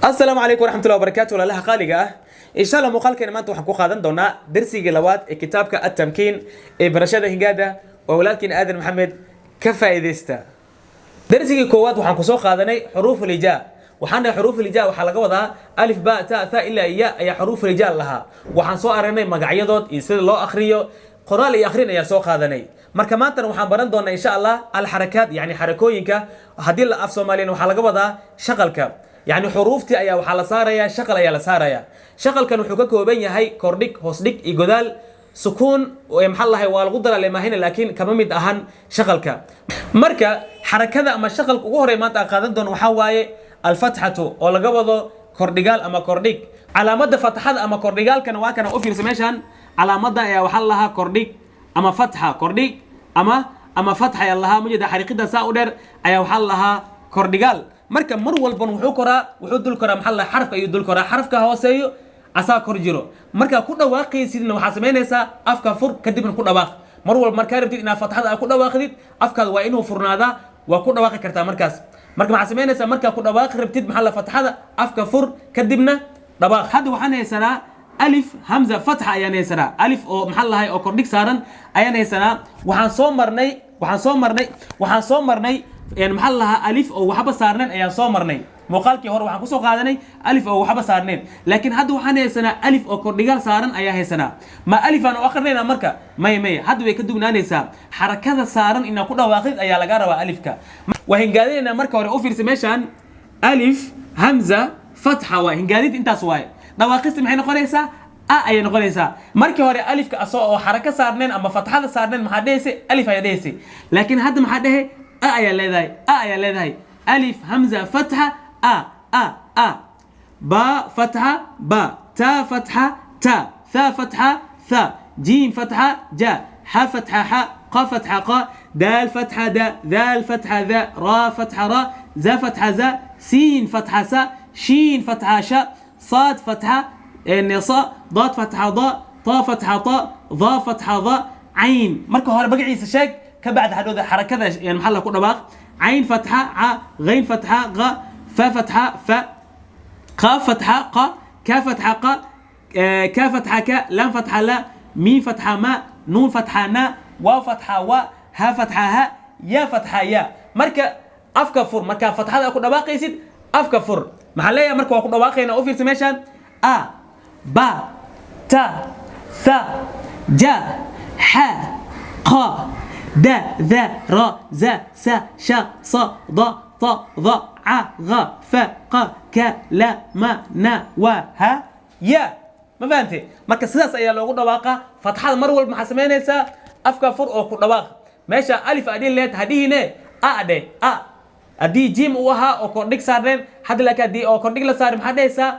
السلام عليكم ورحمة الله وبركاته. لها قالقة إن شاء الله مقال كنا ما أنتم حكوا قادن دونا درسي جلوات كتابك التمكين برشاد هنجادة ولكن آدم محمد كفايدستا درسي كوات وحنكسو قادني حروف الهجاء وحنا حروف الهجاء وحلقة وضع ألف باء تاء ثاء إلا إياء أي حروف الهجاء لها وحنسو أرني مقعيضات يصير الله أخريو قرال يأخرين يا سو قادني مركماتنا وحنبرن دونا إن شاء الله الحركات يعني حركوينك هدي الأف سوماليين وحلقة وضع شغلك يعني حروفتي أيا وحلا صاريا شغل أيا لصاريا شغل كانوا حكوكو بين هاي كورديك هوسديك إيجودال سكون ومحلها والغدرة لما هنا لكن كمان مد أهن شغلك مركا حركة أما شغل وهري ما تأخذن دون وحواي الفتحة ولا قبضه كورديجال أما كورديك على مدى فتحة أما كورديجال كانوا أوفي سميشان على مدى يا وحلها كورديك أما فتحة كورديك أما فتحة يلاها مجد حركة ساودر أيا وحلها كورديجال marka mar walba wuxuu dul koraa maxalla xarafka ayuu dul koraa xarafka hooseeyo asaa kor jiro marka ku dhawaaqaysidna waxa sameynaysaa afka fur kadibna ku dhawaaq mar walba marka rabtid inaad fatxada ku dhawaaqdid afkaada waa inuu furnaada waa ku dhawaaqi kartaa markaas marka waxa sameynaysaa marka ku dhawaaq rabtid maxalla fatxada afka fur kadibna dhawaaq hadda waxaan haysanaa alif hamza fatxa ayaan haysanaa alif oo maxallahay oo kordhig saaran ayaan haysanaa waxaan soo marnay يعني محلها ألف أو وحبة صارنين أيام صومرني مقالك هو وحنا كسو قادني ألف أو وحبة صارنين لكن هذا وحنا سنة ألف أو كورديجال صارن أيام سنة ما ألف أنا وآخرين أمريكا مية هذا ويكدو نانيسا حركة صارن إن كل واحد أيام لجارة وألف كا وهن قاعدين أمريكا ورأوفير سميشان ألف همزة فتحة وهن قاعدين أنت سواي نواقص محين قريسة أيام قريسة مركي هوري ألف كأسو أو حركة صارنين أما فتحة صارنين محدثة ألف يديسي لكن هذا محده يا لذاي ألف همزة فتحة با فتحة با تا فتحة تا ثا فتحة ثا جيم فتحة جا ح فتحة ح ق فتحة ق دال فتحة دا ذال فتحة ذا را فتحة را زا فتحة زا سين فتحة سا شين فتحة شا صاد فتحة النصاء ضاد فتحة ضاء طا فتحة طاء ضا فتحة ضاء عين مركو هذا بقى عيسى شاك كبعد هذول حركة يعني محلها كل باق عين فتحة ع غين فتحة غ فا فتحة ف قاف فتحة ق كاف فتحة ق كاف فتحة ك لام فتحة لا ميم فتحة ما نون فتحة نا واو فتحة وا ها فتحة ها يا فتحة يا مركا أفكفر مركا فتحة كل باق يصير أفكفر محلها مركا كل باق هنا أوفير سميشان با تا ثا جا ح ق دا ذا را زا سا شا صا ضا طا ضا ع غ ف ق ك لا ما نا و ها يا ما فهمتي marka sidaas ayaa loogu dhawaaqa fatxada mar walba maxaa sameynaysaa afka fur oo ku dhawaaq meesha alif adin leed hadihine adii jim u ahaa oo kordhig saareen had la ka di oo kordhig la saar maxaa dhaysaa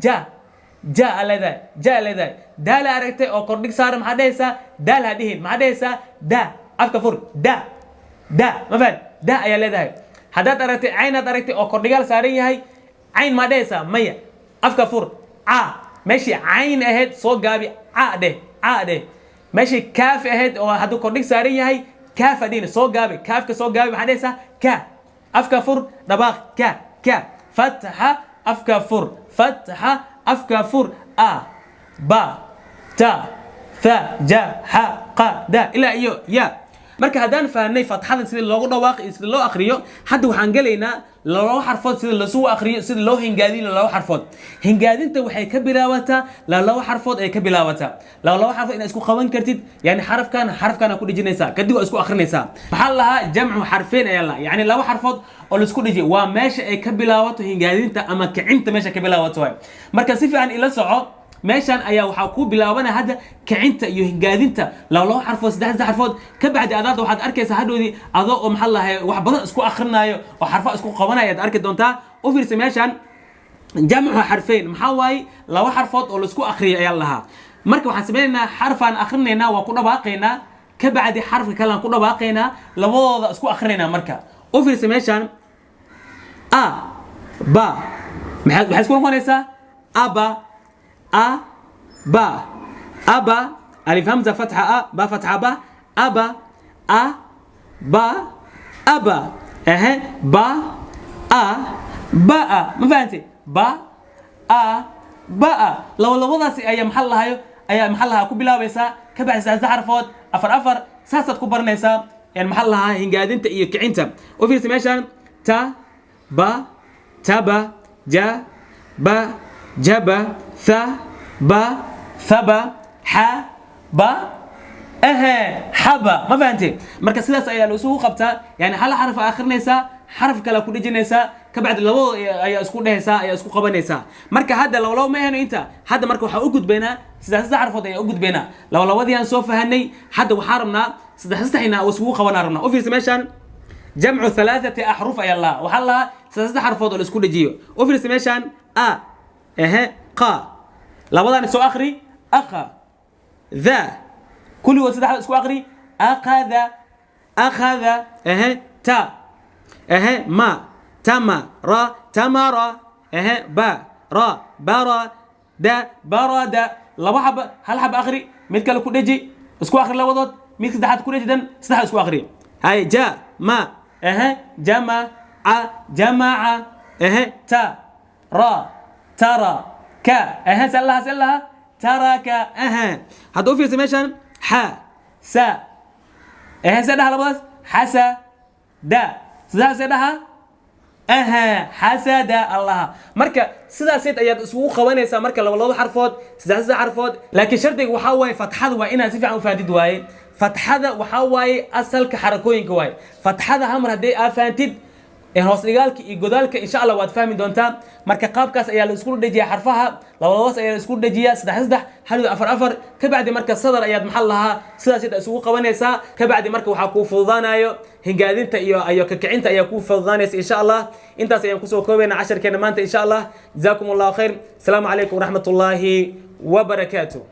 ja leedahay daal aragtay oo kordhig saar maxaa dhaysaa daal hadihin maxaa dhaysaa da afka fur da ما فهمت دا ayaa leedahay hadaad aragtay aynaad aragtay oo kordhigaal saaran yahay ayn ma dhaysa maya afka fur meeshii ayn ahayd soo gaabi de meeshii kaaf ahayd oo haduu kordhig saaran yahay kaaf adina soo gaabi kaafka soo gaabi maxaa dhaysa ka afka fur dhabaaq ka fatha afka fur fatha afka fur ba ta tha ja ha qa da ila iyo ya marka hadaan fahanay fatxada sida loogu dhawaaqo sida loo akhriyo hadda waxaan galeynaa loo xarfood sida la soo akhriyo sida loo hingaadin loo xarfood hingaadinta waxay ka bilaabataa loo xarfood ay ka bilaabataa loo xarfood in isku qaban kartid yani xarafkan ku dhijinaysa kadib waa isku akhrinaysaa waxa laha jamcu xarfeen ayaa la yani loo xarfood oo la isku dhijay waa meesha ay ka bilaabato hingaadinta ama kicinta meesha ka bilaabato marka si fiican ila soco meeshan ayaa waxa ku bilaabana hadda kicinta iyo hingaadinta loo xarfood saddex xarfood ka bacdi adaad waxaad arkaysaa hadhoodii adoo oo maxallahay wax badan isku akhrinayo oo xarfa isku qabanaya aad arki doontaa u fiirsa meeshan jamcu xarfeen maxaa waaye laba xarfood oo la isku akhriyo ayaa lahaa marka waxaan sameeynaa xarfaan akhrinaynaa waa ku dhawaaqaynaa ka bacdi xarfka kale aan ku dhawaaqaynaa labadooda isku akhrinaynaa marka u fiirsa meeshan ba maxay isku noqonaysaa أبا ألف همزة فتحة با فتحة با أبا با با ما فهمتي با باء لو ذا أي محلها أي محلها كبلا بيسا كبع ساس حرفات أفر ساسة كبرنيسا يعني محلها هنجادين تأيي كعنتا وفي سماشان تا با تبا جا با جبا ثا با ثبا ح با حبا ما فهمتي مركز سداس أي الأسوق قبتها يعني حال حرف آخر نيسا حرف كلا كل جنيسا كبعد لو أي أسكون نيسا أي أسكون قبل نيسا مركز هذا لو ما هنا أنت هذا مركز وحوجد بينا سداس حرف ده يوجد بينا لو ذي أنسوف هني حد وحارمنا سداس حنا أسوق قبل نارنا وفي سماشان جمع 3 أحرف أي الله وحلا سداس حرف ده الأسكون جيو وفي سماشان قا لو ذا نسوا آخري أخا ذا كل وسط اسكو اخري اخذ تا ما تما را تمارا با را برا دا برد لو حب هل حب اخري ميد كلو كدجي اسكو اخري لودود ميد صدحات كدجي دن صدح اسكو اخري هاي جا ما جمع جمع تا را ترى ك سلها ترك هادو في سميشن ح س سدها لباس حسا دا سدها حسد الله marka sidaas ayaad isugu qabanaysaa marka laba xarfood sidaas xarfood laakiin shardiga waxa way fatxada waa inaad si fiican u faadid waaye fatxada waxa way asalka xarakooyinka waaye fatxada hamar haday afaantid hoos dhigaalka iyo godaalka insha Allah waad fahmi doontaa marka qaabkaas ayaa la isku dhajiyaa xarfaha labadaas ayaa la isku dhajiyaa saddex hal afar ka bacdi marka sadar ayaad maxal lahaa sidaas ida isugu qabanaysaa ka bacdi marka waxa ku fududaanayo hingaadinta iyo ka kicinta ayaa ku fududaanaysa insha Allah intaas ayaan ku soo koobayna casharkeena maanta insha Allah jazaakumullahu khayr assalamu alaykum wa rahmatullahi wa barakatuh